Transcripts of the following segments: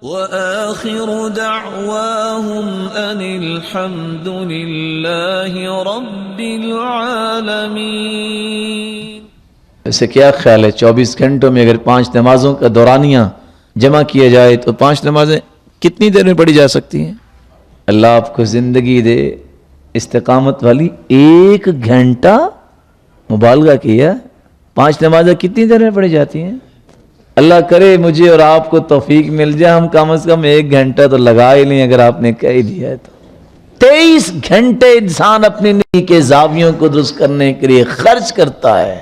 وآخر دعواهم أن الحمد لله رب العالمين. اسے کیا خیال ہے 24 گھنٹوں میں اگر 5 نمازوں کا دورانیہ جمع کیا جائے تو 5 نمازیں کتنی دیر میں پڑھی جا سکتی ہیں؟ اللہ آپ کو زندگی دے استقامت والی. 1 گھنٹہ مبالغہ کیا، 5 نمازیں کتنی دیر میں پڑھی جاتی ہیں؟ اللہ کرے مجھے اور آپ کو توفیق مل جائے، ہم کم از کم 1 گھنٹہ تو لگا ہی لیں اگر آپ نے کہہ ہی دیا ہے تو. 23 گھنٹے انسان اپنی نیکی کے زاویوں کو درست کرنے کے لیے خرچ کرتا ہے.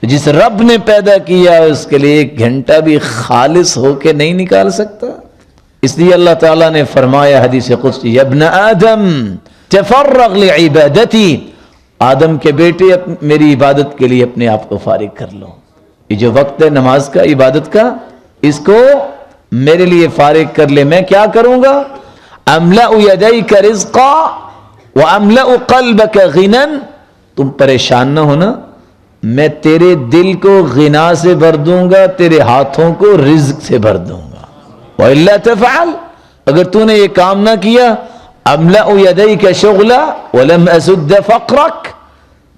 جس رب نے پیدا کیا اس کے لیے 1 گھنٹہ بھی خالص ہو کے نہیں نکال سکتا. اس لیے اللہ تعالیٰ نے فرمایا حدیث قدسی، یا ابن آدم تفرغ لعبادتی، آدم کے بیٹے میری عبادت کے لیے اپنے آپ کو فارغ کر لو. یہ جو وقت ہے نماز کا، عبادت کا، اس کو میرے لیے فارغ کر لے. میں کیا کروں گا؟ املأ یدیک رزقا واملأ قلبک غنا. تم پریشان نہ ہونا، میں تیرے دل کو غنا سے بھر دوں گا، تیرے ہاتھوں کو رزق سے بھر دوں گا. وَإِلَّا تَفْعَلْ، اگر تو نے یہ کام نہ کیا، املأ یدیک شغلا ولم اسد فقرک،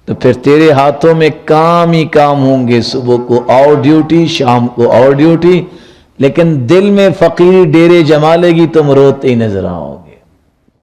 تو پھر تیرے ہاتھوں میں کام ہی کام ہوں گے. صبح کو اور ڈیوٹی، شام کو اور ڈیوٹی، لیکن دل میں فقیری ڈیرے جما لے گی، تم روتے ہی نظر آؤ.